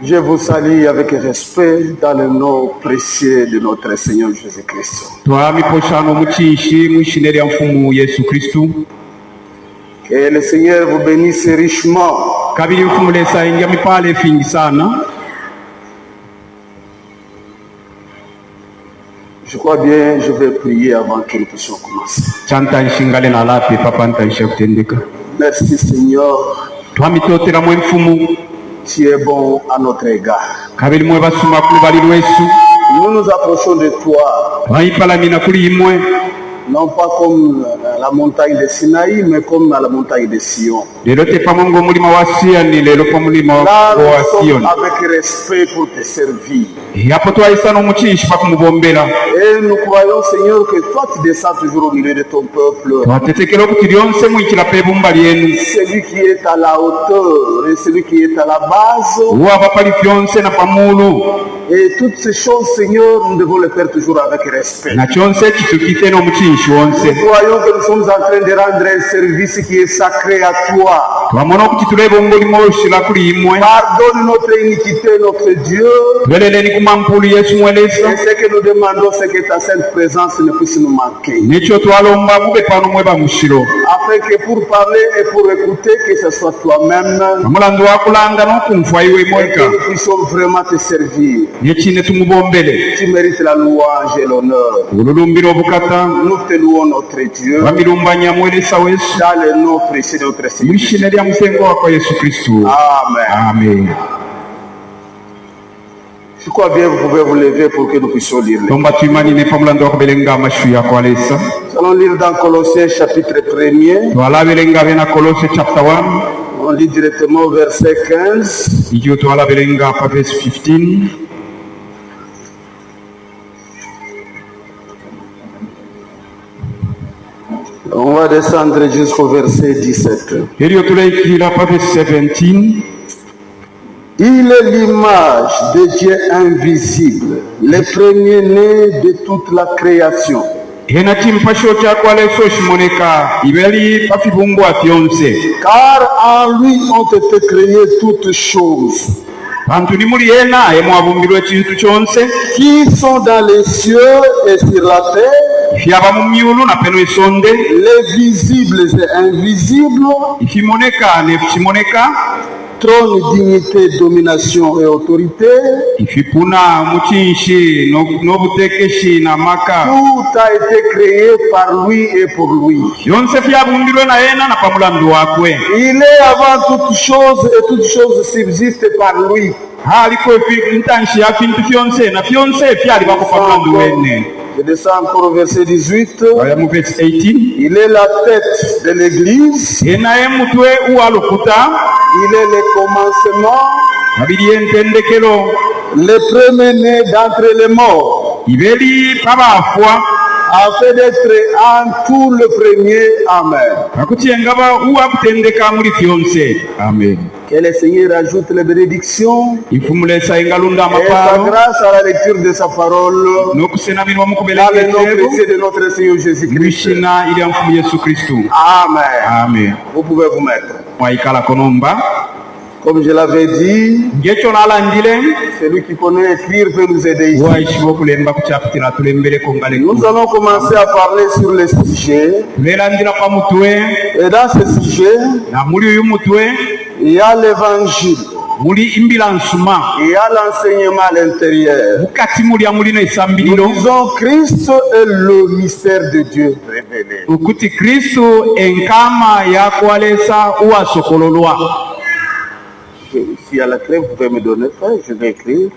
Je vous salue avec respect dans le nom précieux de notre Seigneur Jésus-Christ. Que le Seigneur vous bénisse richement. Je crois bien, je vais prier avant que nous puissions commencer. Merci Seigneur. Tu es bon à notre égard. Nous nous approchons de toi. Non pas comme la montagne de Sinaï, mais comme à la montagne de Sion. Là, nous sommes avec respect pour te servir. Et nous croyons, Seigneur, que toi tu descends toujours au milieu de ton peuple. Celui qui est à la hauteur et celui qui est à la base. Et toutes ces choses, Seigneur, nous devons les faire toujours avec respect. Nous croyons que nous sommes en train de rendre un service qui est sacré à toi. Pardonne notre iniquité, notre Dieu. Et ce que nous demandons, c'est que ta sainte présence ne puisse nous manquer. Afin que pour parler et pour écouter, que ce soit toi-même. Et que nous puissions vraiment te servir. Tu mérites la louange et l'honneur. Nous te louons, notre Dieu, dans le nom précieux de notre Seigneur. Amen. Je crois bien vous pouvez vous lever pour que nous puissions lire. Nous allons lire dans Colossiens chapitre 1er. On lit directement au verset 15. On va descendre jusqu'au verset 17. Il est l'image de Dieu invisible, le premier-né de toute la création. Car en lui ont été créées toutes choses, qui sont dans les cieux et sur la terre, les visibles et invisibles, trône, dignité, domination et autorité. Tout a été créé par lui et pour lui. Il est avant toutes choses et toutes choses subsistent par lui. Je descends encore au verset 18. Il est la tête de l'église. Il est le commencement, le premier-né d'entre les morts, afin d'être en tout le premier. Amen. Que le Seigneur ajoute les bénédictions et sa grâce à la lecture de sa parole dans le nom précieux de notre Seigneur Jésus-Christ. Amen. Vous pouvez vous mettre. Comme je l'avais dit, celui qui connaît écrire peut nous aider ici. Nous allons commencer à parler sur le sujet. Et dans ce sujet, il y a l'évangile. Il y a l'enseignement à l'intérieur. Nous disons Christ est le mystère de Dieu révélé. Si à la clé, vous pouvez me donner ça, je vais écrire.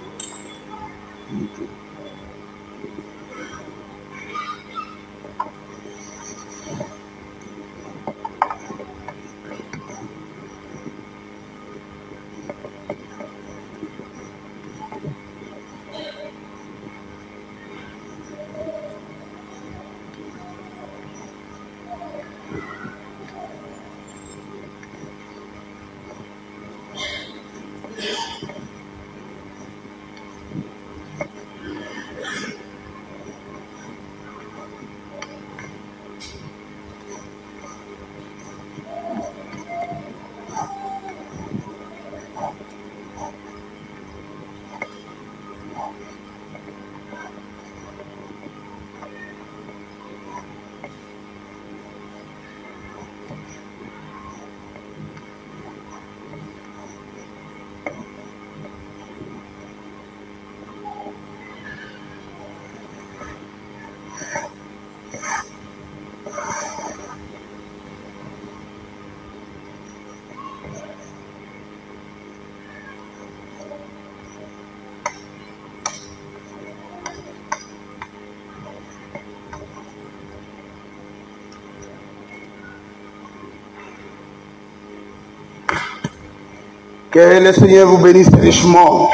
Que le Seigneur vous bénisse richement.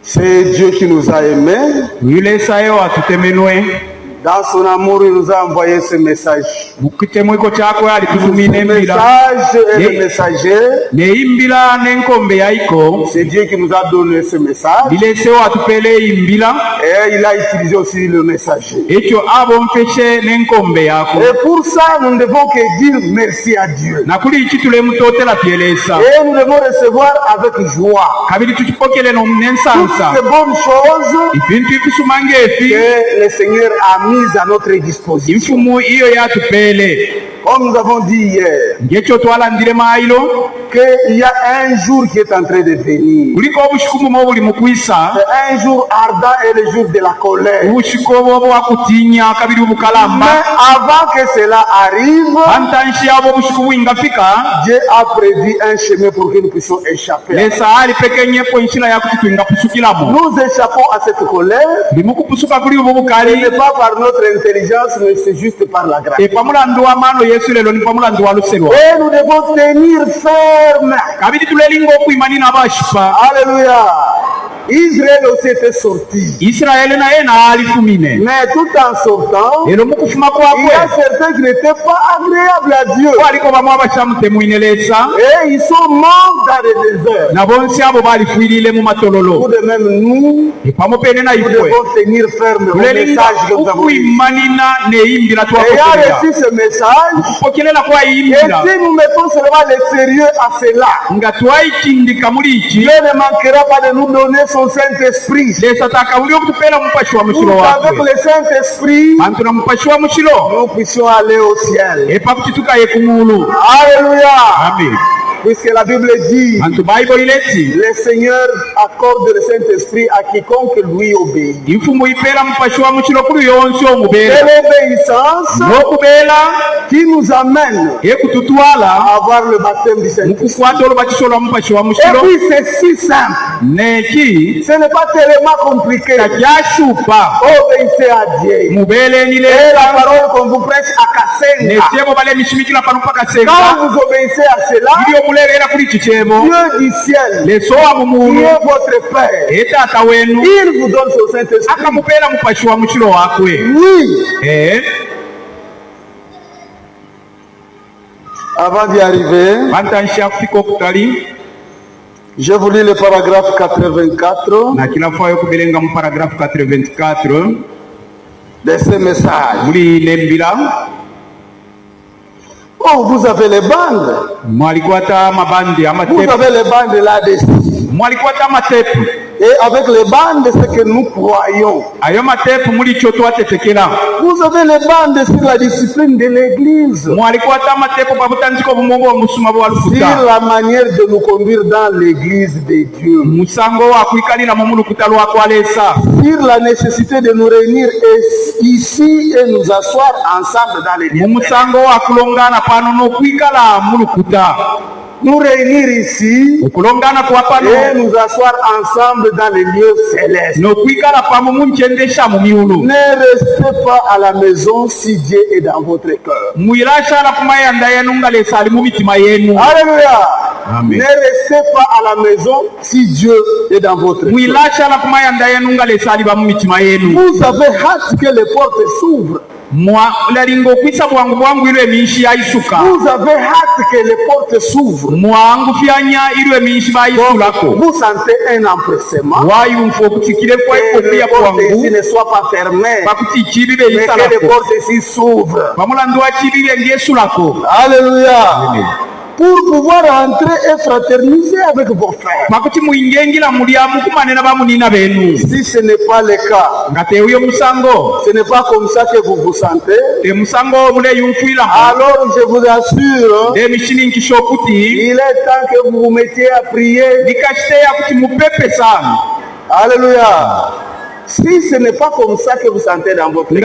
C'est Dieu qui nous a aimés. Dans son amour, il nous a envoyé ce message. Ce message est le messager. C'est Dieu qui nous a donné ce message. Et il a utilisé aussi le messager. Et pour ça, nous ne devons que dire merci à Dieu. Et nous devons recevoir avec joie toutes ces bonnes choses que le Seigneur a mis à notre disposition. Comme nous avons dit hier, qu'il y a un jour qui est en train de venir. C'est un jour ardent et le jour de la colère. Mais avant que cela arrive, Dieu a prévu un chemin pour que nous puissions échapper. Nous échappons à cette colère. Ce n'est pas par notre intelligence, mais c'est juste par la grâce. Et nous devons tenir ferme. Alléluia. Israël aussi était sorti. Mais tout en sortant, il y a certains qui n'étaient pas agréables à Dieu. Et ils sont morts dans le désert. Tout de même, nous devons tenir ferme au message que nous avons eu. Ayant reçu ce message, et si nous mettons seulement le sérieux à cela, Dieu ne manquera pas de nous donner son Saint-Esprit. Pour qu'avec le Saint-Esprit, nous puissions aller au ciel. Alléluia. Amen. Puisque la Bible dit, le Seigneur accorde le Saint-Esprit à quiconque lui obéit. C'est l'obéissance qui nous amène à avoir le baptême du Saint-Esprit. Et puis c'est si simple. Ce n'est pas tellement compliqué. Obéissez à Dieu. Et la parole qu'on vous prêche à Kasenga. Quand vous obéissez à cela, Dieu du ciel, qui est votre Père, il vous donne son Saint-Esprit. Oui. Avant d'y arriver, je vous lis le paragraphe 84 de ce message. Oh, vous avez les bandes. Vous avez les bandes là-dessus. Et avec les bandes, c'est que nous croyons. Vous avez les bandes sur la discipline de l'Église. Sur la manière de nous conduire dans l'Église de Dieu. Sur la nécessité de nous réunir ici et nous asseoir ensemble dans l'Église. Nous réunir ici et nous asseoir ensemble dans les lieux célestes. Ne restez pas à la maison si Dieu est dans votre cœur. Alléluia. Amen. Ne restez pas à la maison si Dieu est dans votre cœur. Vous avez hâte que les portes s'ouvrent. Vous avez hâte que les portes s'ouvrent. Vous sentez un empressement. Que les portes ici ne soient pas fermées, mais que les portes ici s'ouvrent. Alléluia. pour pouvoir entrer et fraterniser avec vos frères. Si ce n'est pas le cas, ce n'est pas comme ça que vous vous sentez, alors je vous assure, il est temps que vous vous mettiez à prier. Alléluia. Si ce n'est pas comme ça que vous sentez dans votre cœur,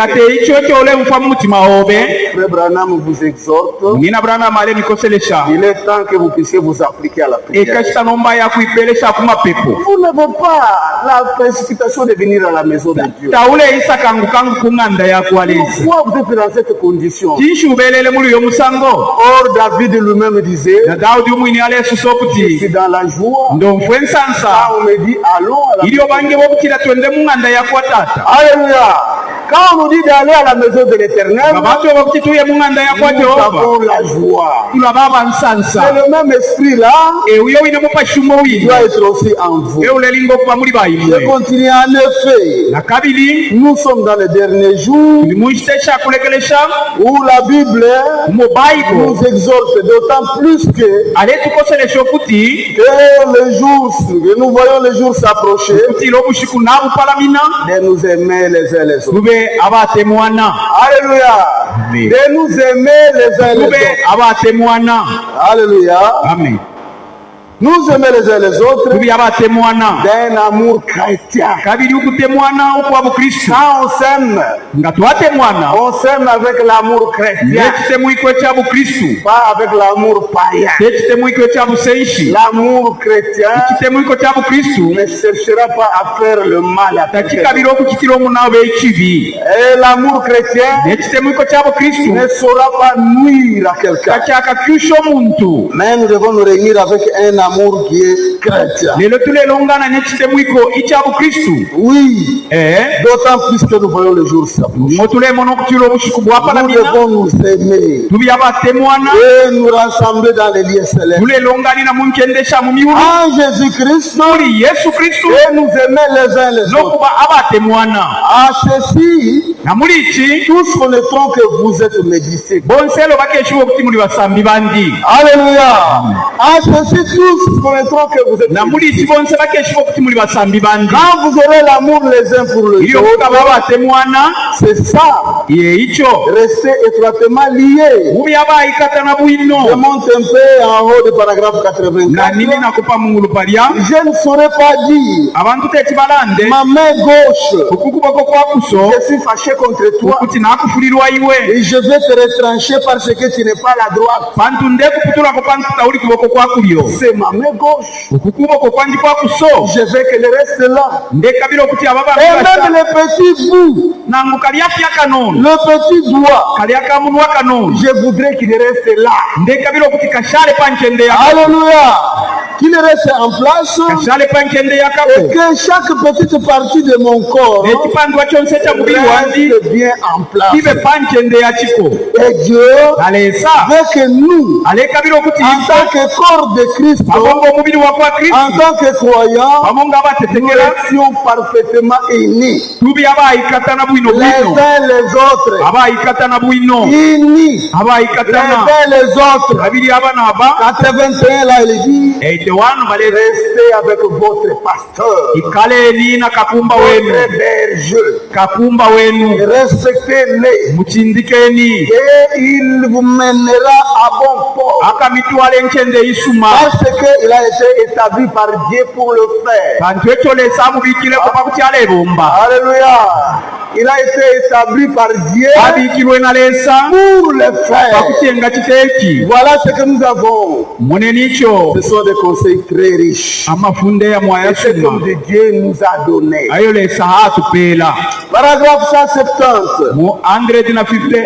Frère Branham vous exhorte, il est temps que vous puissiez vous appliquer à la prière. Vous n'avez pas la précipitation de venir à la maison de Dieu. Pourquoi vous êtes dans cette condition? Or David lui-même disait, je suis dans la joie. Quand on me dit allons à la maison. Alléluia. Quand on nous dit d'aller à la maison de l'Éternel, nous avons la joie. C'est le même esprit-là qui doit être aussi en vous. Je continue en effet. Nous sommes dans les derniers jours où la Bible nous exhorte d'autant plus que nous voyons les jours s'approcher, de nous aimer les uns les autres. Alléluia. De nous aimer les uns les autres. Alléluia. Amen. Nous aimer les uns les autres d'un amour chrétien. Quand on s'aime avec l'amour chrétien, pas avec l'amour païen. L'amour chrétien ne cherchera pas à faire le mal à quelqu'un. Et l'amour chrétien ne saura pas nuire à quelqu'un. Mais nous devons nous réunir avec un amour qui est chrétien. Oui, d'autant plus que nous voyons le jour s'approcher. Nous devons nous aimer et nous rassembler dans les lieux célestes en Jésus-Christ et nous aimer les uns les autres. À ceci, tous connaîtront que vous êtes mes disciples. Alléluia. À ceci, tous connaîtront que vous êtes mes disciples. Quand vous aurez l'amour les uns pour les autres, c'est ça. Restez étroitement liés. Je monte un peu en haut du paragraphe 84. Je ne saurais pas dire ma main gauche, je suis fâché contre toi et je vais te retrancher parce que tu n'es pas la droite. C'est ma main gauche. Je veux qu'elle reste là. Et même le petit bout, le petit doigt, je voudrais qu'il reste là. Alléluia. Qu'il reste en place et que chaque petite partie de mon corps reste bien en place. Et Dieu veut que nous, en tant que corps de Christ, en tant que croyants, nous restions parfaitement unis les uns les autres, unis les uns les autres. 81 là il dit, restez avec votre pasteur, votre berger, respectez-les et il vous mènera à bon port parce qu'il a été établi par Dieu pour le faire. Alléluia. Il a été établi par Dieu pour le faire. Voilà ce que nous avons. Ce sont des conseils très riches. Et ce que Dieu nous a donné. Paragraphe 170.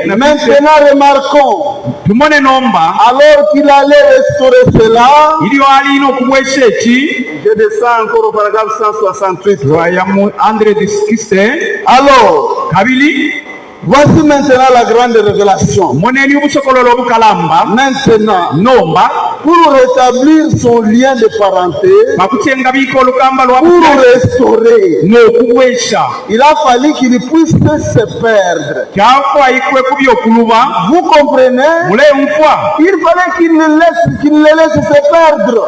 Maintenant remarquons, alors qu'il allait restaurer cela, je descends encore au paragraphe 168. Alors, voici maintenant la grande révélation. Maintenant, pour rétablir son lien de parenté, pour restaurer. Il a fallu qu'il puisse se perdre. Vous comprenez? Il fallait qu'il le laisse se perdre.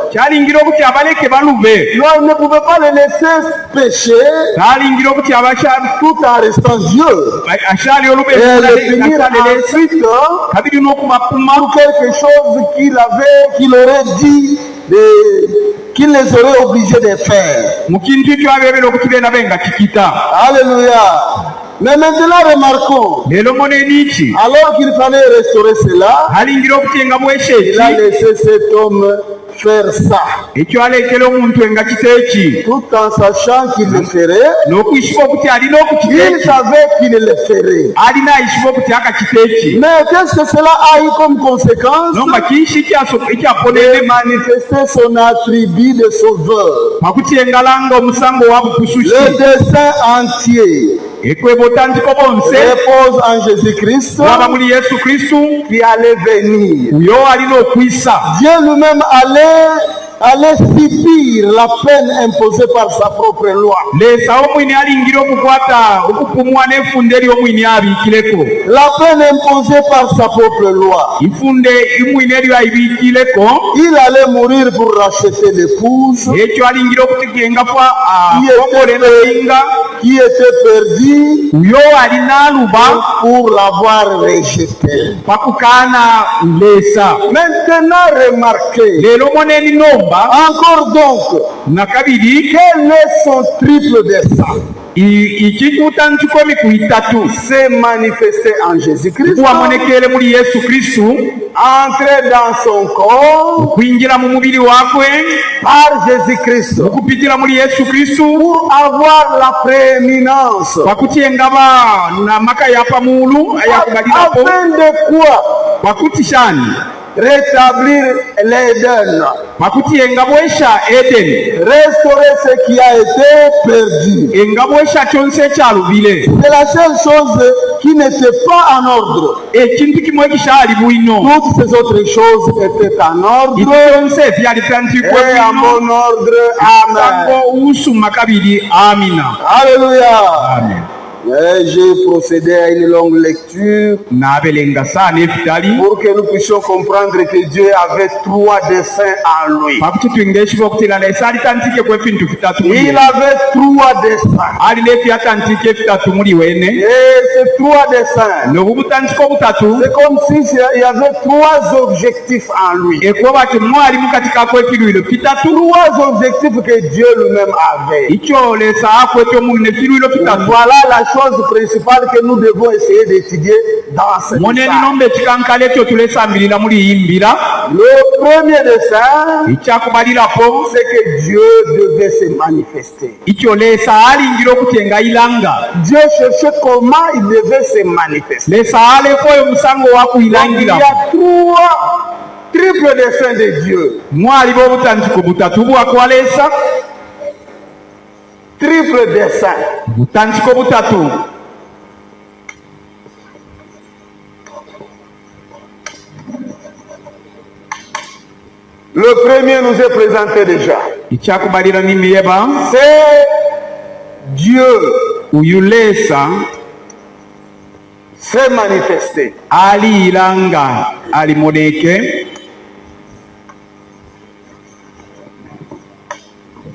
Non, il ne pouvait pas le laisser pécher tout en restant Dieu. Et le finir ensuite pour quelque chose qu'il aurait dit, qu'il les aurait obligés de faire. Alléluia. Mais maintenant remarquons, alors qu'il fallait restaurer cela, il a laissé cet homme faire ça, tout en sachant qu'il le ferait. Il savait qu'il le ferait. Mais qu'est-ce que cela a eu comme conséquence? De manifester son attribut de sauveur, le dessein entier repose en Jésus-Christ qui allait venir. Dieu lui-même allait subir la peine imposée par sa propre loi. La peine imposée par sa propre loi. Il allait mourir pour racheter l'épouse qui était perdue pour l'avoir rejetée. Maintenant remarquez, encore donc, quel est son triple dessein? C'est manifesté en Jésus-Christ, entrer dans son corps par Jésus-Christ pour avoir la prééminence. Afin de quoi? Rétablir l'Éden, restaurer ce qui a été perdu. C'est la seule chose qui n'était pas en ordre. Toutes ces autres choses étaient en ordre et en bon ordre. Amen. Alléluia. J'ai procédé à une longue lecture pour que nous puissions comprendre que Dieu avait 3 desseins en lui. Il avait 3 desseins. Et ces 3 desseins, c'est comme s'il y avait 3 objectifs en lui. 3 objectifs que Dieu lui-même avait. Voilà la chose principale que nous devons essayer d'étudier dans ce message. Le premier dessein, c'est que Dieu devait se manifester. Dieu cherchait comment il devait se manifester. Donc, il y a 3 triples desseins de Dieu. Triple dessein. Le premier nous est présenté déjà. C'est Dieu s'est manifesté.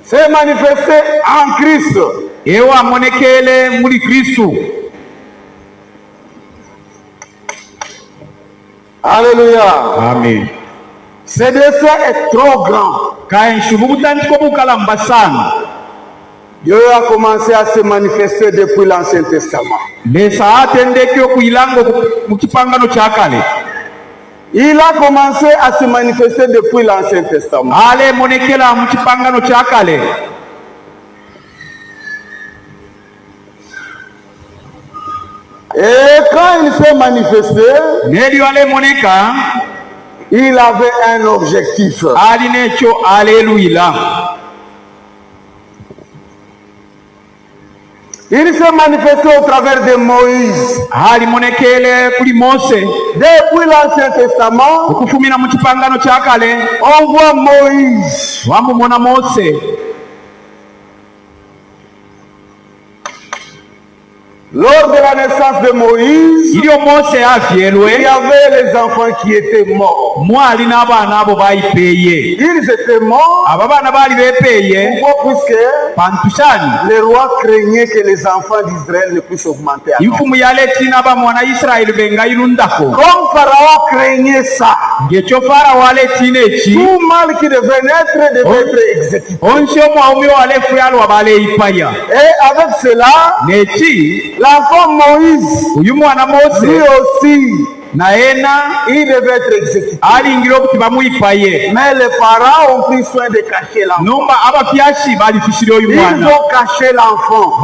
S'est manifesté en Christ. Alléluia. Amen. Ce dessein est trop grand. Dieu a commencé à se manifester depuis l'Ancien Testament. Il a commencé à se manifester depuis l'Ancien Testament. Et quand il s'est manifesté, il avait un objectif. Il s'est manifesté au travers de Moïse. Depuis l'Ancien Testament, on voit Moïse. Lors de la naissance de Moïse, il y avait les enfants qui étaient morts. Ils étaient morts. Pourquoi? Puisque les rois craignaient que les enfants d'Israël ne puissent augmenter. Comme Pharaon craignait ça, tout mal qui devait naître devait être exécuté. Et avec cela, l'enfant Moïse, lui aussi, il devait être exécuté. Mais les parents ont pris soin de cacher l'enfant. Ils ont caché l'enfant.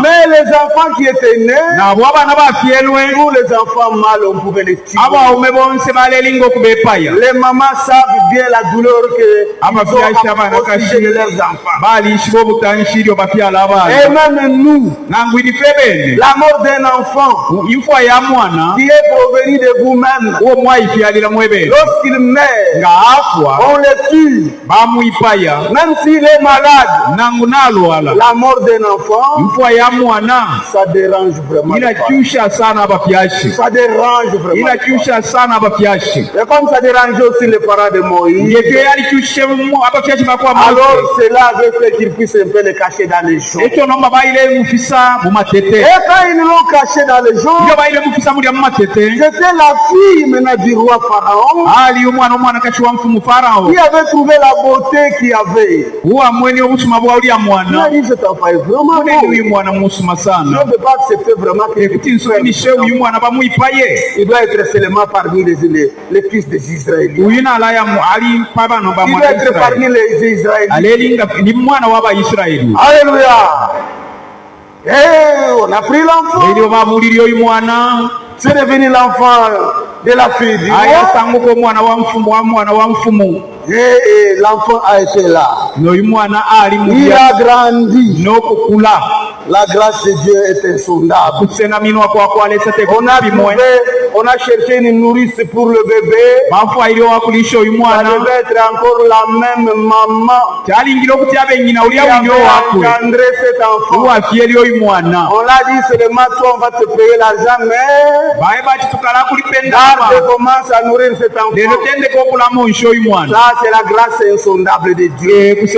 Mais les enfants qui étaient nés, tous les enfants mâles, on pouvait les tuer. Les mamans savent bien la douleur que ils ont au sujet de leurs enfants. Et même nous, la mort d'un enfant qui est provenu de vous-même, lorsqu'il meurt, on le tue. Même s'il est malade, la mort d'un enfant, ça dérange vraiment. Ça dérange vraiment. Et comme ça dérange aussi les parents de Moïse, alors cela veut faire qu'ils puissent un peu le cacher dans les jours. Et quand ils l'ont caché dans les jours, c'était la fille maintenant du roi Pharaon qui avait trouvé la beauté qu'il y avait. Il a dit cet enfant est vraiment beau. Je ne peux pas accepter vraiment que il doit être seulement parmi les fils des Israéliens. Il doit être parmi les Israéliens. Alléluia. Et on a pris l'enfant. C'est devenu l'enfant de la fille du roi. Et l'enfant a été là. Il a grandi. La grâce de Dieu est insondable. On a cherché une nourrice pour le bébé. Ça devait être encore la même maman qui avait engendré cet enfant. On l'a dit seulement toi on va te payer l'argent, mais garde commence à nourrir cet enfant. Ça c'est la grâce insondable de Dieu. Quand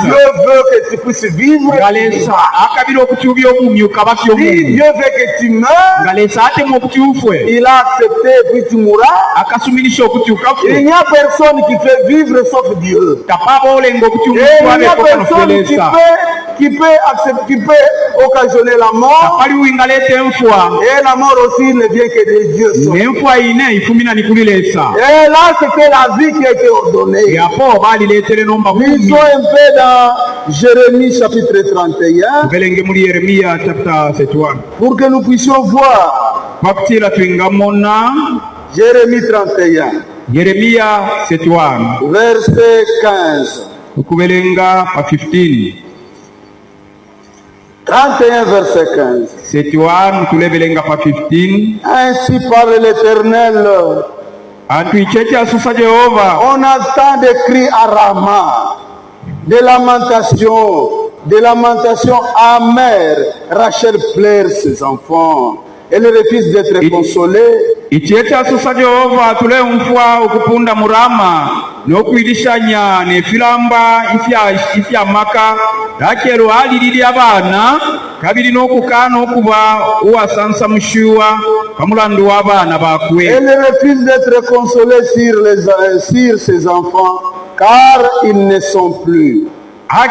Dieu veut que tu puisses vivre, si Dieu veut que tu meurs, il a accepté et puis tu mourras. Il n'y a personne qui fait vivre sauf Dieu. Et il n'y a personne qui peut occasionner la mort. Et la mort aussi ne vient que de Dieu seul. Et là c'était la vie qui a été ordonnée. Lisons un peu dans Jérémie chapitre 31 pour que nous puissions voir. Jérémie 31 verset 15. 31 verset 15. Ainsi parle l'Éternel. On entend des cris à Rama, des lamentations amères. Rachel pleure ses enfants. Elle refuse d'être consolée. Elle refuse d'être consolée sur ses enfants, car ils ne sont plus. Car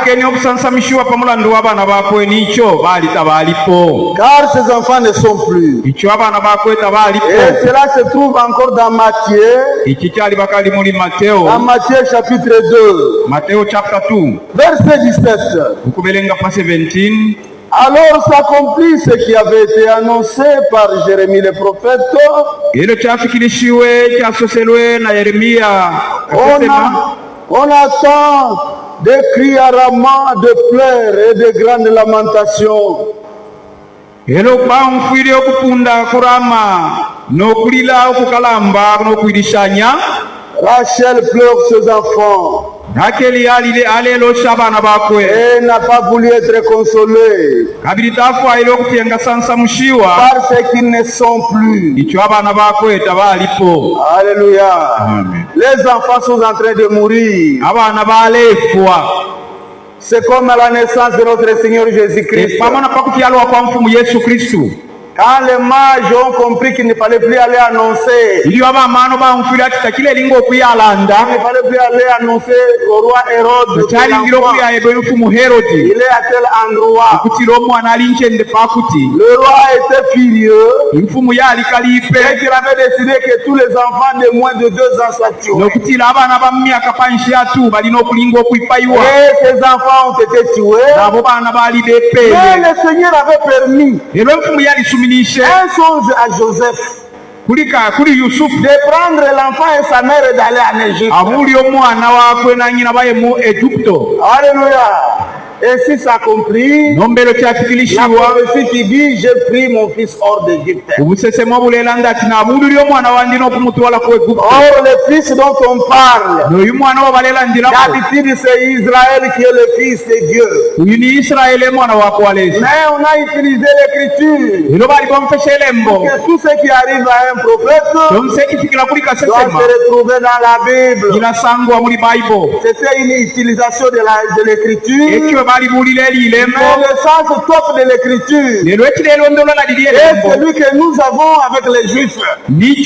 ces enfants ne sont plus. Et cela se trouve encore dans Matthieu. Dans Matthieu chapitre 2. Verset 17. Alors s'accomplit ce qui avait été annoncé par Jérémie le prophète. On attend de cris aramants, de pleurs et de grandes lamentations. Elo pamfwile okupunda kurama nokulila okukalamba nokwilishanya. Rachel pleure ses enfants. Rakeli alile alelo shabana bakwe. Et n'a pas voulu être consolée. Kabiritafu aile okufyenga sansa mushiwa. Parce qu'ils ne sont plus. Icho abana bakwe tabalipo. Alléluia. Amen. Les enfants sont en train de mourir. Abana balefwa. C'est comme à la naissance de notre Seigneur Jésus-Christ. Pamana pakufialwa kwa mfumu Yesu Kristu. Quand les mages ont compris qu'il ne fallait plus aller annoncer, il ne fallait plus aller annoncer au roi Hérode, il est à tel endroit. Le roi était furieux et qu'il avait décidé que tous les enfants de moins de 2 ans soient tués. Et ces enfants ont été tués. Mais le Seigneur avait permis un songe à Joseph de prendre l'enfant et sa mère et d'aller en Égypte. Alléluia. Et si ça accomplit, la prophétie qui dit j'ai pris mon fils hors d'Égypte. Or le fils dont on parle, d'habitude c'est Israël qui est le fils de Dieu. Mais on a utilisé l'écriture que tout ce qui arrive à un prophète doit se retrouver dans la Bible. C'était une utilisation de l'écriture. Mais le sens top de l'écriture est celui que nous avons avec les Juifs. Et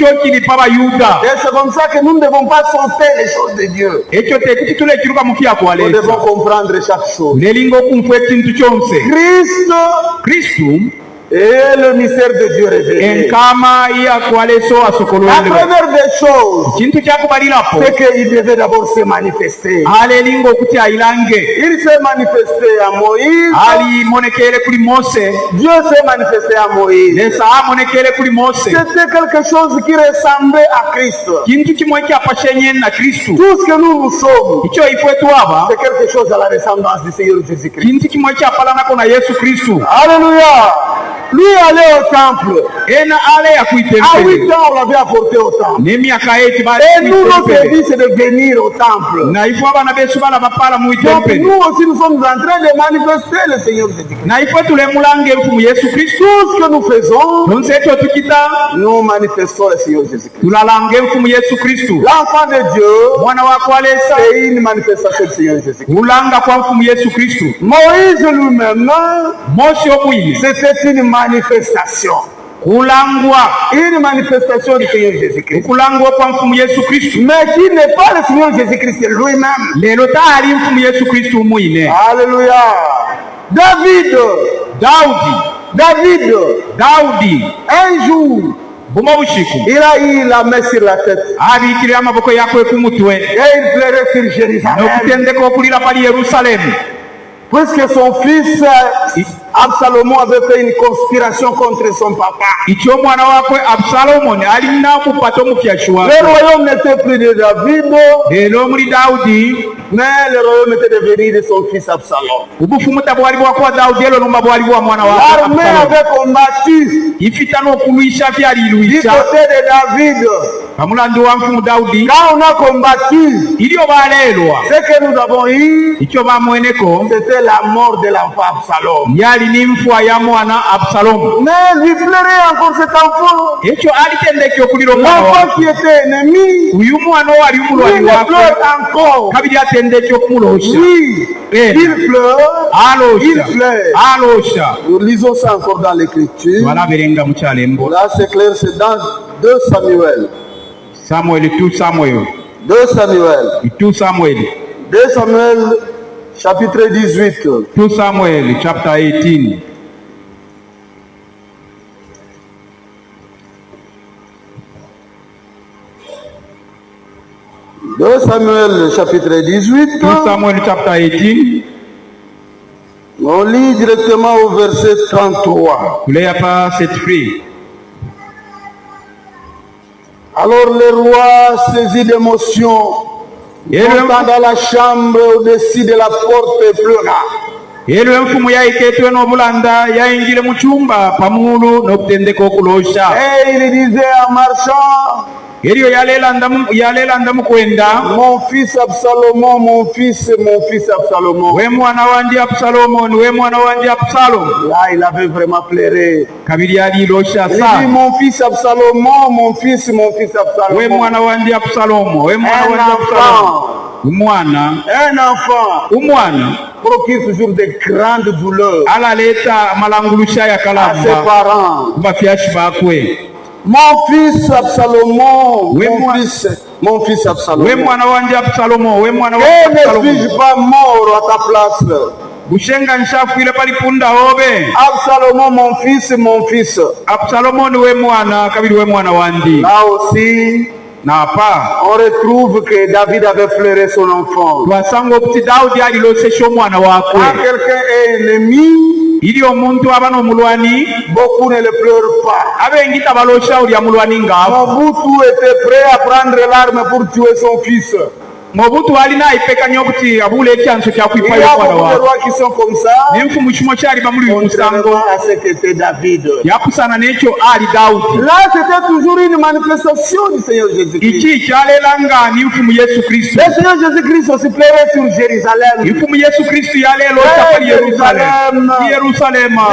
c'est comme ça que nous ne devons pas sauter les choses de Dieu. Nous devons comprendre chaque chose. Christ et le mystère de Dieu révélé. La première des choses, c'est qu'il devait d'abord se manifester. Il s'est manifesté à Moïse. Dieu s'est manifesté à Moïse. C'était quelque chose qui ressemblait à Christ. Tout ce que nous sommes, c'est quelque chose à la ressemblance du Seigneur Jésus-Christ. Alléluia. Lui allait au temple. À 8 ans, on l'avait apporté au temple. Et nous, notre vie, c'est de venir au temple. Donc nous aussi, nous sommes en train de manifester le Seigneur Jésus-Christ. Tout ce que nous faisons, nous manifestons le Seigneur Jésus-Christ. L'enfant de Dieu, c'est une manifestation du Seigneur Jésus-Christ. Moïse lui-même, c'était une manifestation. Une manifestation du Seigneur Jésus-Christ. Mais qui n'est pas le Seigneur Jésus-Christ lui-même. Alléluia. David, un jour, il a eu la main sur la tête. Et il pleurait sur Jérusalem. Puisque son fils Absalom avait fait une conspiration contre son papa. Le royaume n'était plus de David, mais le royaume était devenu de son fils Absalom. L'armée avait combattu du côté de David. Quand on a combattu, ce que nous avons eu, c'était la mort de l'enfant Absalom. Mais lui pleurait encore cet enfant. L'enfant qui était ennemi, lui ne pleure encore. Oui, il pleure. Nous lisons ça encore dans l'écriture. Là c'est clair, c'est dans 2 Samuel. 2 Samuel chapitre 18. 2 Samuel chapter 18. Samuel chapitre 18. 2 Samuel chapter 18. On lit directement au verset 33. Alors le roi, saisi d'émotion, montant dans la chambre au-dessus de la porte et pleura. Elo emfumu yaiketwe n'obulanda yayingire mu cyumba pamulu n'okutendeka okulosha. Et il disait en marchant, Eriyo yalelanda mu kwenda, mon fils Absalomon, mon fils Absalomon. we mwana wandi Absalomo, we mwana wandi Absalomo. Là, il avait vraiment pleuré. Kabiri alilosha Il dit, sana. mon fils Absalomon, mon fils Absalomon. We mwana wandi Absalomo, we mwana Un wandi Absalomo. enfant, un enfant Umwana procure toujours de grandes douleurs alaleta amalangulusa à ses yakalamba parents. kubafyashi bakwe. Mon fils Absalomon, Oui, moi. mon fils We Absalomon. mwana wandi Absalomo, we mwana Et wandi ne Absalomo. suis-je pas mort à ta place? Bushenga nshafwile palipunda hobe. Absalomon, mon fils. Absalomo ni we mwana, kabiri we mwana wandi. Là aussi, Napa on retrouve que David avait pleuré son enfant. twasanga okuti Daudi alilosesha omwana wakwe. Quand quelqu'un est ennemi, Ili omuntu aba n'omulwani, beaucoup ne le pleurent pas. abengi tabalosha uli amulwani ngaafu. Mobutu était prêt à prendre l'arme pour tuer son fils. Mobutu alina aipekanya okuti abule ekyanso Il kyakwipayo y a omwana beaucoup de wakwe. rois qui sont comme ça, N'enfumu kimo kyali bamuli contrairement musango à ce qu'était David. yakusana n'ekyo ali Daudi. Là, c'était toujours une manifestation du Seigneur Jésus-Christ. Iki kyaleelanga n'enfumu Yesu Kristo. Le Seigneur Jésus-Christ aussi pleurait sur Jérusalem. Enfumu Yesu Kristo yaleelosha pali Yerusalema.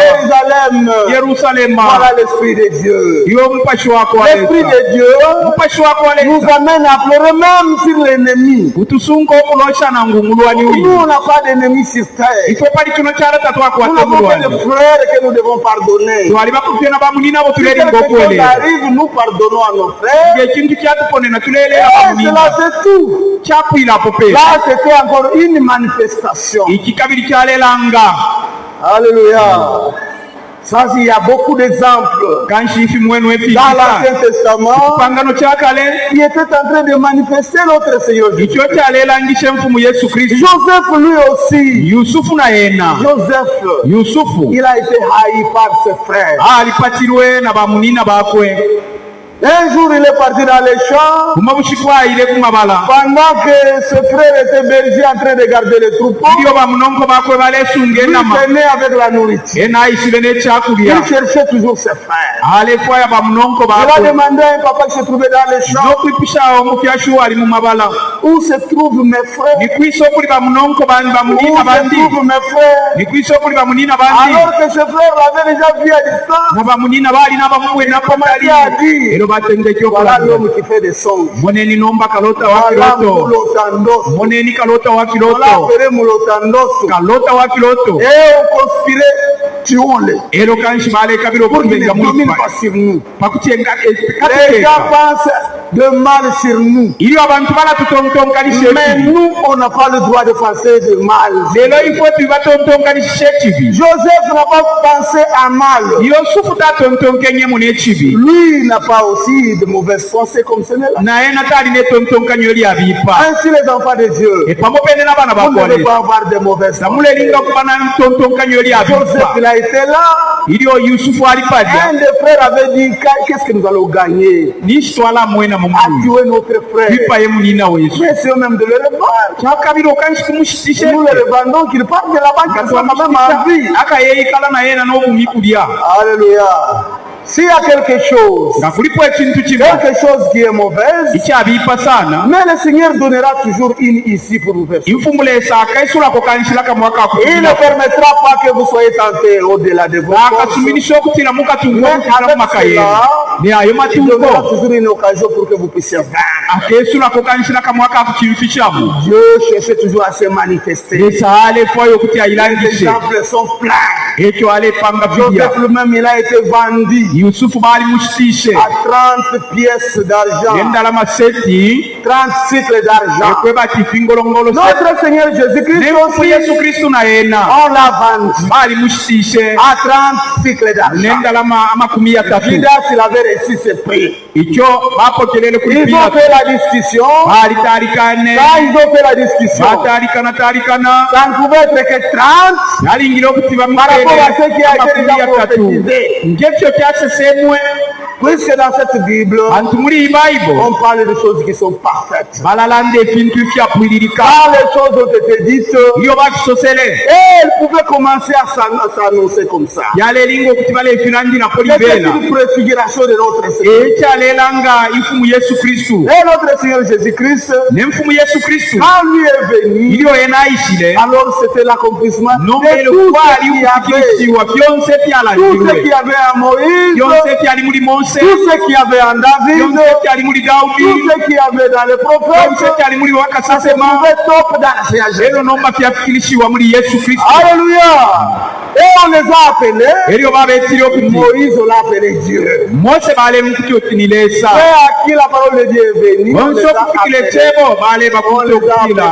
Yerusalema. Voilà l'Esprit de Dieu. Yo mupashi wako L'Esprit waleta. de Dieu Mupashi wako nous waleta. amène à pleurer même sur l'ennemi. Utusunga okulosha na ngumulwani Nous, uyu. on n'a pas d'ennemi sur terre. Ifo pali kino kyaleta Nous twakwata n'avons que omulwani. des frères que nous devons pardonner. Twali bakufye na bamunina bo Si tuleringa quelque chose okwelera. arrive, nous pardonnons à nos frères. Ekintu kyatuponena tuleerera Et bamunina. cela, c'est tout. Kyakwira apo pe. Là, c'était encore une manifestation. Iki kabiri kyaleelanga. Alléluia. Ça, il y a beaucoup d'exemples. Kanshiifi mwenu Dans efiisa. l'Ancien Testament, Pangano kya kale. il était en train de manifester notre Seigneur Jésus. Ikyo kyaleelangisha enfumu Yesu Kristo. Joseph, lui aussi. Yusufu na yena. Joseph, Yusufu il a été haï par ses frères. alipatirwe na bamunina bakwe. Un jour, il est parti dans les champs. Buma bushikwaire kumabala. Pendant que ses frères étaient bergers en train de garder les troupeaux, Iyo bamunonko bakwe balesunga lui enama. venait avec la nourriture. Ena ayisire n'ekyakulya. Il cherchait toujours ses frères. Alefwaya bamunonko Il a bakwe. demandé à un papa qui se trouvait dans les champs, N'okwipishawo omufyashu ali mu mabala. où se trouvent mes frères? Nikwisa okuli bamunonko bandi Où bamunina se bandi. trouvent mes frères? Nikwisa okuli bamunina bandi. Alors que ses frères l'avaient déjà vu à distance, Na bamunina baali n'abamubwe napamali. Ero batenda voilà ekyokulabira. l'homme qui fait des songes. Moneni nomba kalota wa Voilà kiloto. Mulotandos. Moneni kalota wa Voilà kiloto. Pere Mulotandos. Kalota wa kiloto. Et on conspirait, tuons-les. Ero kanshi balekabira Pour qu'ils ne okubenga dominent mulipa. pas sur nous. Pakutyenga Les gens pensent de mal sur nous. iliyo abantu balatutontonkanisha Mais ekibi. nous, on n'a pas le droit de penser de mal. Lero ifo tubatontonkanisha ekibi. Joseph n'a pas pensé à mal. Yusufu tatontonkenyemu n'ekibi. Lui n'a pas aussi de mauvaises pensées comme ce n'est là. Naye natalina etontonkanyo eri abiipa. Ainsi les enfants de Dieu, Epamopene n'abaana vous ne devez bakwale. pas avoir de mauvaises pensées. Namuleringa kuba n'entontonkanyo eri Joseph, abiipa. il a été là. Iliyo Yusufu alipalya. Un des frères avait dit, qu'est-ce que nous allons gagner Nishitwala mwena mu à mulu. tuer notre frère? Bipaye munina wesu. Mais c'est eux-mêmes de le revendre. Kyakabiri okanshi kumushitisha. Nous le revendons, qu'il parte de là-bas, qu'il soit quand même en vie. Akayeikala naye na n'obumi kulya. Alléluia. S'il y a quelque chose Nga kulipo ekintu kimu qui est mauvaise, ekyabiipa sana. mais le Seigneur donnera toujours une issue pour vous faire ça. Infumulesa akaisulako kanshila kamwaka Il ne permettra pas que vous soyez tentés au-delà de vos forces. akasuminisha okutira mukatungo Mais okutira mu avec makaye cela, ne ayo il donnera matungo toujours une occasion pour que vous puissiez vaincre. akesulako kanshila kamwaka ako kintu kyamu Dieu cherche toujours à se manifester. esa alefwayo okuti Les ayilangishe exemples sont pleins. ekyo alepanga bibya Joseph lui-même, il a été vendu yusufu baali mushitishe à 30 pièces d'argent, endalama seti 30 cycles d'argent. ekwebati fingolongolo Notre Seigneur Jésus-Christ nemufu aussi, yesu kristu nayena on l'a vendu baali mushitishe à 30 cycles d'argent. nendalama amakumi atatu Judas, il avait reçu ses prix. ekyo bapokelere kuli Ils ont Pilato fait la discussion. baalitaalikane Quand ils ont fait la discussion, bataalikana ça ne pouvait être que 30 nalingira okuti par rapport à ce qui a été amakumi déjà atatu prophétisé. ngekyo kyasesemwe Puisque dans cette Bible, anti muri iyi Bible on parle de choses qui sont parfaites. balalanda ebintu byapwiririka Quand les choses ont été dites, iyo babisosele elles pouvaient commencer à s'annoncer comme ça. yalelinga okuti balefirangira ko C'était libela une préfiguration de notre Seigneur. ekyalelanga ifumu Yesu Kristu Et notre Seigneur Jésus-Christ, nemfumu Yesu Kristu quand lui est venu, iliyo yenayishile alors c'était l'accomplissement de nombele tout kwali ce qu'il y avait. ukukirisiwa byonse Tout ce byalagirwe qu'il y avait à Moïse, byonse byali muri Mose tout ce qu'il y avait en David, byonse byali muri Daudi tout ce qu'il y avait dans les byonse prophètes, byali muri ça se wakasasema trouvait top dans la Seigneur Jésus. ero nomba byafikirishiwa muri Yesu Kristu Alléluia. Et on les a appelés, eryo babetire okuti Moïse on l'a appelé Dieu. Mose balemu kuti otinilesa Et à qui la parole de Dieu est venue, on les bonse a okufikile appelés. kyebo baleba kuti okutila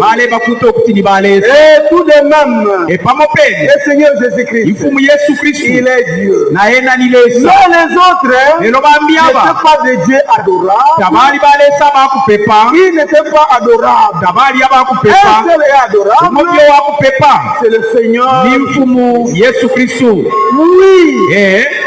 baleba kuti okuti nibalesa Et tout de même, epamopeni le Seigneur Jésus-Christ, ifumu Yesu Kristu il est Dieu. naye nanilesa Mais les autres ero bambi aba n'étaient pas des dieux adorables. tabali balesa bakupepa Ils n'étaient pas adorables. tabali Un abakupepa seul est adorable, omubyo wakupepa c'est le Seigneur. ni mfumu Yesu Kristu Oui,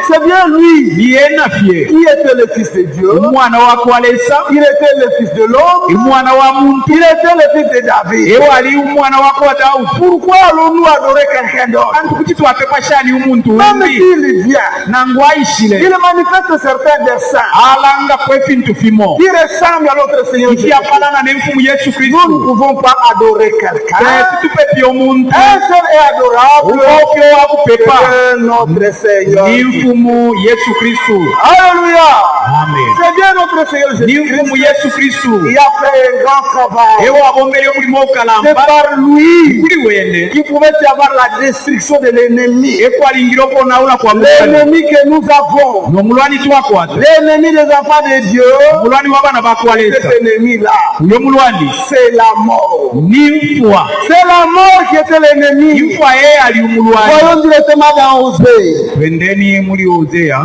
c'est bien lui niyenafye qui était le Fils de Dieu. omwana wakwalesa Il était le Fils de l'homme. omwana wa muntu Il était le Fils de David. ewo ali omwana wako wa Daudi Pourquoi allons-nous adorer quelqu'un d'autre? anti kuki twapepa shani umuntu Même wembi s'il vient, nangu ayishile il manifeste certains desseins alanga kwefintu fimo qui ressemblent à notre Seigneur Jésus. ikyafalana nemfumu Yesu Nous ne Kristu pouvons pas adorer quelqu'un. tupepye omuntu Un seul est adorable, ubofyo wakupepa c'est notre Seigneur. ni mfumu Yesu Kristu Alléluia. amen C'est bien notre Seigneur ni Jésus-Christ. mfumu Yesu Kristu Il a fait un grand travail. ewo abombere omulimo C'est okalamba par lui kuli wene qu'il pouvait y avoir la destruction de l'ennemi. ekwalingira okwonawula kwa mulwani L'ennemi que nous avons, nomulwani twakwata l'ennemi des enfants de Dieu, omulwani w'abaana bakwalesa cet ennemi-là, uyo mulwani c'est la mort. ni nfwa C'est la mort qui était l'ennemi. nfwa yeye ali omulwani Voyons directement dans Osée. twendeni muli Ozeya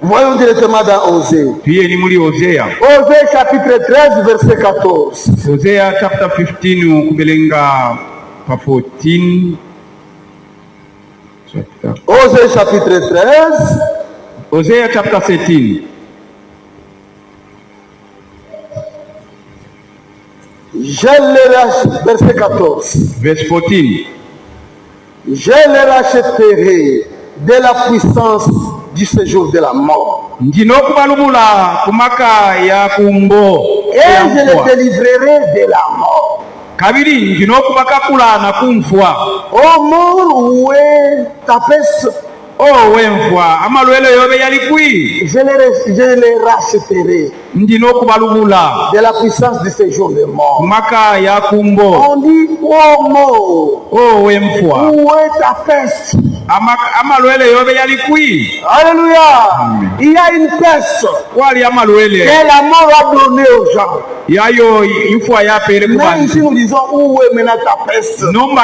Voyons directement dans Osée. tuyeni muli Ozeya Osée chapitre 13, verset 14. Ozeya chapter 15 kubelenga pa 14 chapter Osée chapitre 13, Ozeya chapter 13 je les rachèterai, verset 14. verse 14 Je les racheterai de la puissance du séjour de la mort. ndino okubalubula ku maka ya kumbo Et je les délivrerai de la mort. kabiri ndino okubakakula ku nfwa Ô mort, où est ta peste? owe nfwa amalwele yobe yali kwi Je les racheterai ndino okubalubula de la puissance du séjour de ku mort. maka ya kumbo On dit, ô mort, owe nfwa où est ta peste? amalwele yobe yali kwi Alléluia. Il y a une peste wali amalwele que la mort a donnée aux gens. yayo nfwa yapere ku Mais bantu ici nous disons, où est maintenant ta peste? nomba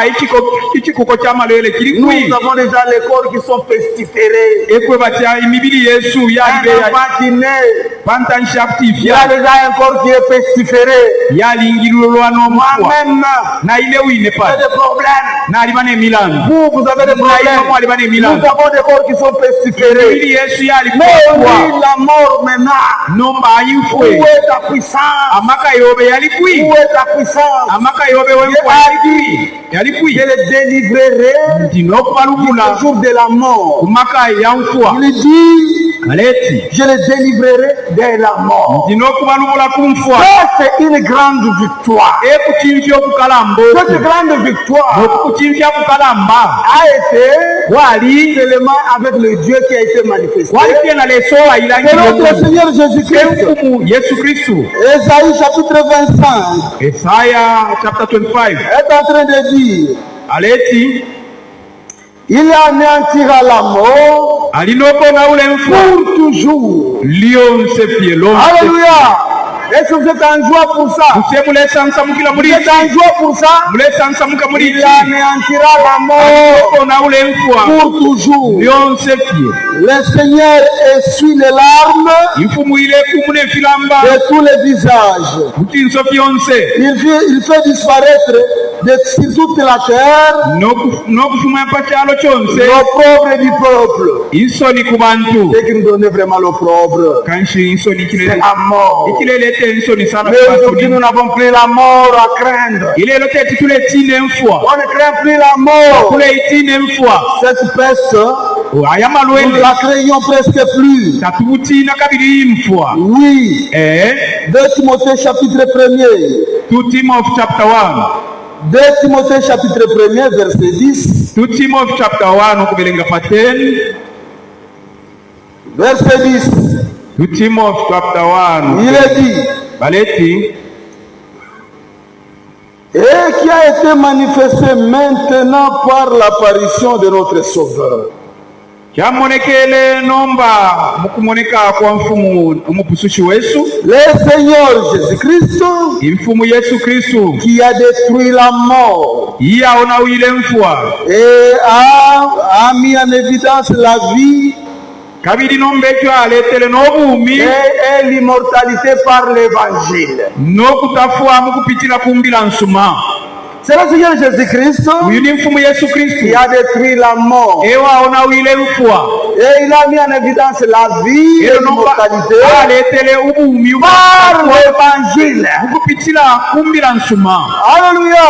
ikikuko ky'amalwele kiri Nous kwi avons déjà les corps qui sont pestiférés. ekwe batya emibiri yesu Un yalibe enfant qui naît, pantanshakuti il y a déjà un corps qui est pestiféré. yalingilulwa n'omufwa Moi-même, naile wine j'ai pale des problèmes. n'aliba n'emilandu Vous avez des problèmes. aliba Nous n'emilandu avons des corps qui sont pestiférés. emibiri yesu Mais yalikwa oui, la mort maintenant. nomba Où ayinfwe est ta puissance? amaka yobe yali kwi Où est ta puissance? amaka yobe w'enfwa yali kwi Je les délivrerai nti n'okubalubula le jour de la mort. ku maka ya nfwa Il dit, kaleeti je les délivrerai de la mort. nti n'okubalubula ku nfwa Ça, c'est une grande victoire. ekukinvya okukalamba Cette okwo grande victoire okukinvya kukalamba a été wali seulement avec le Dieu qui a été manifesté. wali na leso C'est wayilangire notre Seigneur Jésus-Christ. enfumu Yesu Kristu Ésaïe chapitre 25 Esaya chapter 25 est en train de dire, aleti il anéantira la mort alina okonawula enfuwa pour toujours. lyonse fye lonse Alléluia. Est-ce que vous êtes en joie pour ça? muse mulesansamukila Vous muri êtes en joie pour ça? mulesansamuka muri Il iki anéantira la mort okonawula enfuwa pour toujours. lyonse fye Le Seigneur essuie les larmes enfumu ilekumuna efilamba de tous les visages. butinso fyonse Il fait disparaître sur toute la terre, n'okufuma pakyalo kyonse l'opprobre du peuple. insoni ku bantu Ce qui nous donnait vraiment l'opprobre, kanshi insoni c'est la mort. ikilelete insoni sana Mais ku bantu aujourd'hui, nous n'avons plus la mort à craindre. ilelo teti tuletine emfwa On ne craint plus la mort. kule itine emfwa Cette peste, aya nous malwele ne la craignons presque plus. tatubutina kabiri imfwa Oui. 2 Timothée chapitre 1er. 2 Timothy chapter 1 2 Timothée chapitre 1er verset 10. 2 Timothy chapter 1 okubelenga pa 10 Verset 10. 2 Timothy chapter 1 Il est dit, baleti et qui a été manifesté maintenant par l'apparition de notre Sauveur. kyamonekele nomba mukumoneka kwa mfumu umupusushi wesu Le Seigneur Jésus-Christ, imfumu Yesu Kristu qui a détruit la mort iya ona wile mfwa et a mis en évidence la vie kabiri nombekyo aletele n'obumi et l'immortalité par l'évangile. n'okutafwa mukupitila kumbila nsuma C'est le Seigneur Jésus-Christ uyu ni mfumu Yesu Kristu qui a détruit la mort ewa ona wile mfwa et il a mis en évidence la vie et ero nomba l'immortalité aletele ubumi par l'évangile. mukupitila kumbila nsuma Alléluia.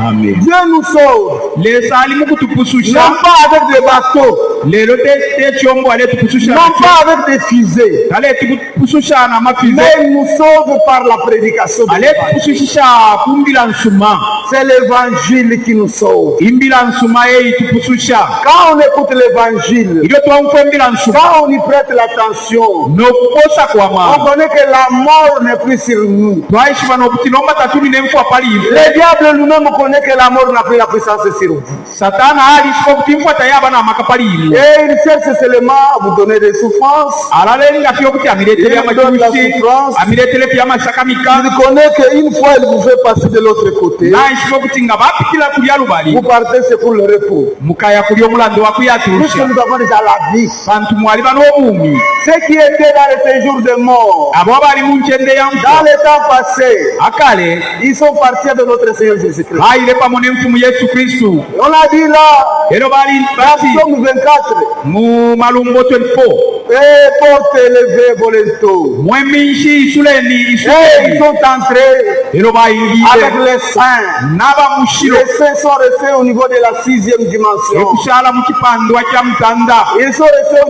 amen Dieu nous sauve, lesa ali mukutupususha non pas avec des bateaux, lelo te chombo ale tupususha non pas avec des fusées, ale tupususha na mafize mais il nous sauve par la prédication de ale l'évangile. tupushisha kumbila nsuma C'est l'évangile qui nous sauve. imbila nsuma ye itupususha Quand on écoute l'évangile, ilio twamfa imbila nsuma quand on y prête l'attention, nokukosa on kwama connaît que la mort n'est plus sur nous. twaishiva nokuti nomba tatuli nemfwa pali ife Le diable lui-même connaît que la mort n'a plus la puissance sur vous. satana alishiva kuti mfwa tayaba na maka pali imwe Et il cherche seulement à vous donner des souffrances. alalenga pyo kuti amiletele Il donne la amachusi souffrance. amiletele pya masakamika Il connaît qu'une fois il vous fait passer de l'autre côté, naishiva kuti nga bapitila kulya lubali vous partez c'est pour le repos. mukaya kulya omulando Puisque wakuyaturusha nous avons déjà la vie. bantu mwali n'obumi Ceux qui étaient dans les séjours de mort, abo abali mu nkyende ya dans mfwa les temps passés, akale ils sont partis de notre Seigneur Jésus-Christ. bayile pamo n'emfumu Yesu Kristu On a dit là, ero bali bati Psaume 24, mu malumbo 24 et porte élevé volento. mweminshi isuleni Et ils isuleni sont entrés ero bayingile avec les saints. n'aba mushiro Les saints sont restés au niveau de la 6e dimension. ekushala mu kipandwa kya mutanda Ils sont restés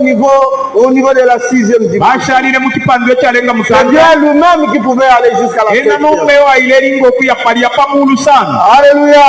au niveau de la 6e dimension. bashalire mu kipandwa ekyalenga C'est mutanda Dieu lui-même qui pouvait aller jusqu'à la ena 7e. nombeyo ayile eringa okuyapalya pamulu sana Alléluia.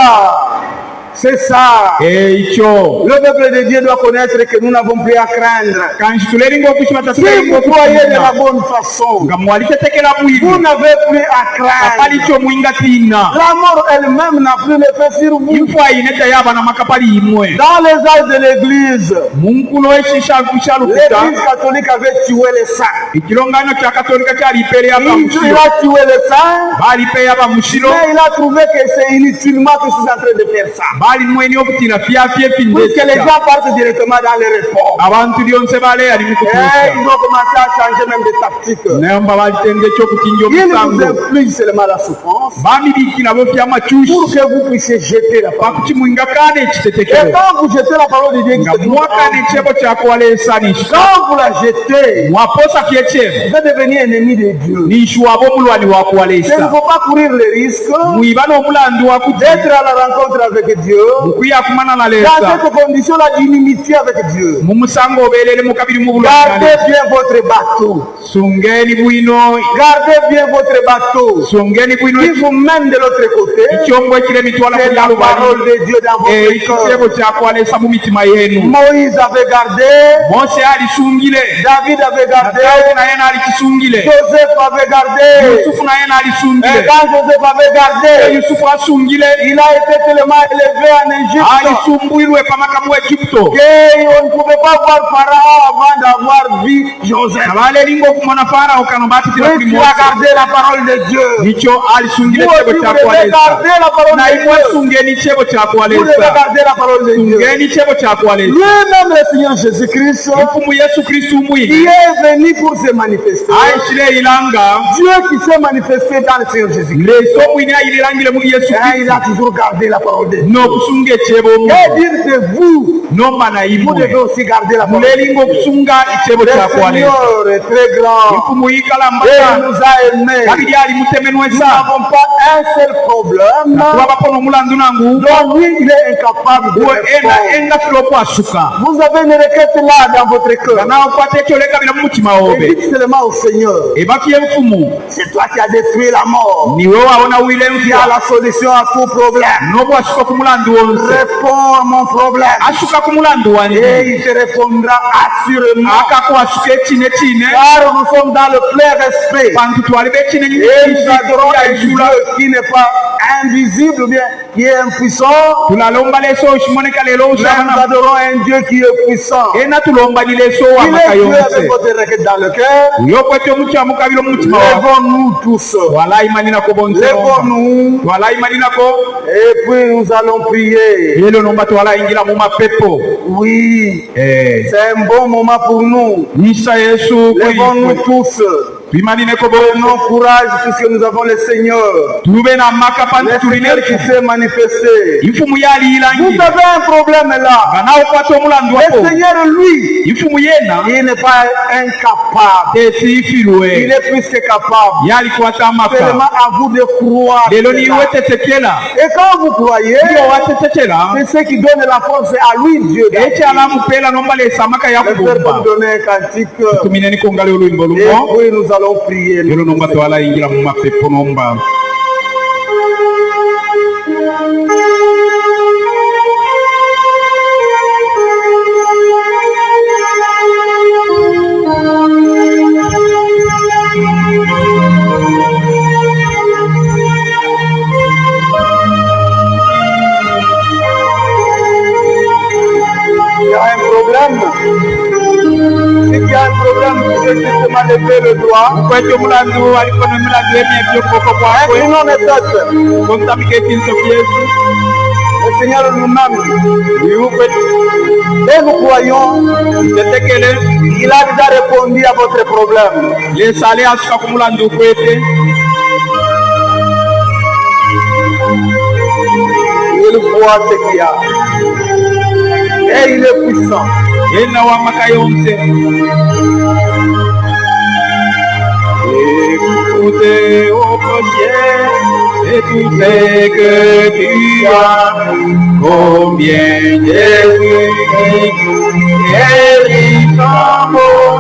C'est ça. ekyo Le peuple de Dieu doit connaître que nous n'avons plus à craindre. kanshi tuleringa okushiba Si vous croyez de la bonne façon, nga mwali tetekela bwiri vous n'avez plus à kapali craindre. kyomwinga tina La mort elle-même n'a plus l'effet sur vous. imfu ayine tayaba na makapali imwe Dans les âges de l'Église, munkulo eshishalukuta l'Église catholique avait tué les saints. ekilongano kya katolika kyalipeereya Il bamushiro a tué les saints, balipeeya bamushiro mais il a trouvé que c'est inutilement que je suis en train de faire ça. bali mweni okutira fyafya Puisque les epindesa gens partent directement dans les réformes. abantu lyonse bale ali Et mukutuusa ils ont commencé à changer même de tactique. nayomba balitenda ekyokutinja Ils vous omusango infligent seulement la souffrance bamibikira bo fya pour makyusi que vous puissiez jeter la parole. bakukimwingakana Et ekitetekero quand vous jetez la parole de Dieu, nga qui se trouve mwakana en vous, ekyebo kyakwaleesanisha quand vous la jetez, mwaposa fyekyebo vous êtes devenu ennemi de Dieu. niishwaba omulwani Il ne wakuwaleesa faut pas courir le risque mwiba n'omulandu wakuti d'être à la rencontre avec Dieu mukwiyakumana na dans leesa cette condition-là d'inimitié avec Dieu. mu musango obeerere mu kabiri mu Gardez bulwani bien votre bateau. sungeni bwino Gardez bien votre bateau. sungeni bwino Qui vous mène de l'autre côté, ekyombo ekira emitwala c'est kulya la parole lubali de Dieu dans votre ekitebo cœur. kyakwaleesa mu mitima yeenu Moïse avait gardé, mose alisungile David avait gardé, Dawudi naye n'alikisungile Joseph avait gardé. yusufu naye Et n'alisungile quand Joseph avait gardé, yusufu asungile il a été tellement élevé élevé en Égypte. alisumbuirwe pamakamu Egypto On ne pouvait pas voir Pharaon avant d'avoir vu Joseph. abalelinga okumona Farao kano batitira Oui, kuli tu Mose as gardé la parole de Dieu. nicho alisungile Vous chebo aussi, cha vous devez kuwalesa garder la parole na de imwe Dieu. sungeni chebo cha Vous devez kuwalesa garder la parole de Dieu. sungeni chebo cha kuwalesa Lui-même, le Seigneur Jésus-Christ, mfumu Yesu Kristu qui mwini est venu pour se manifester. aishile ilanga Dieu qui s'est manifesté dans le Seigneur Jésus-Christ. leso mwini ayililangile muri Yesu Et il a Kristu toujours gardé la parole de Dieu. nokusunga echebo Et omuntu dire de vous, nomana vous devez imwe aussi garder la parole de Dieu. mulelinga okusunga echebo Le cha kuwalesa Seigneur est très grand. mfumu yikala Et il mbaka nous a aimés. kabili ali mutemenwe Nous sa n'avons pas un seul problème wabapo nomulandu nangu dont lui, il est incapable de uwe ena répondre. engafira okwasuka Vous avez une requête là dans votre cœur. nawe okwata ekyolekabira mu mutima Et wobe dites seulement au Seigneur, ebakiye mfumu c'est toi qui as détruit la mort. niwe wawona wile Qui a nfya la solution à tout problème. nobwasuka ku mulandu wonse Réponds à mon problème. asuka ku mulandu Et wanje il te répondra assurément. akakwasuka ekine kine Car nous sommes dans le plein respect. bantu twali bekine Et nous adorons un Dieu qui n'est pas invisible, ou bien qui est impuissant. tulalomba leso okimoneka lero Mais nous osabana adorons un Dieu qui est puissant. ena tulomba ni leso Il wamaka est Dieu avec yonse votre requête dans le cœur. yokwete omutima mukabiro mu mutima wawe Lèvons-nous tous. twalayimaninako bonse Lèvons-nous. twalayimaninako Et puis nous allons prier. lelo nomba twalayingira mu mapepo Oui, c'est un bon moment pour nous. nyisa yesu Lèvons-nous kuifwe tous. tuimanineko Prenons bonse courage puisque nous avons le Seigneur. tube na maka Le pantu Seigneur qui tuline s'est manifesté. ifumu Vous yaliyilangira avez un problème là. nga nawe okwata omulandu Le wako Seigneur, lui, ifumu yena il n'est pas incapable. Il tesiifirwe est plus que capable. yalikwata amaka Seulement à vous de croire. lelo cela. niwe tetekela Et quand vous croyez, iyo watetekela c'est ce qui donne la force à lui, Dieu. ekyalamupela nombalesa amaka Le Père peut yakubumba nous donner un cantique. tumineniko ngale oluyimbo Et luno puis nous allons prier. lelo nomba twalayingira mu mapepo nomba Il y a un problème. S'il y a un problème, vous pouvez justement lever le doigt. kwete omulandu aliko nomulandu emyebyo okuboko kwakwe Inclinons les têtes. kontamika ekinso kyesu Le Seigneur nous-mêmes. iukwete Et nous croyons, tetekele il a déjà répondu à votre problème. lesale asuka ku mulandu kwete Il voit ce qu'il y a. Et il est puissant. yena wamaka yonse écoutez au ciel et tout ce que tu as combien Jésus guérissant mon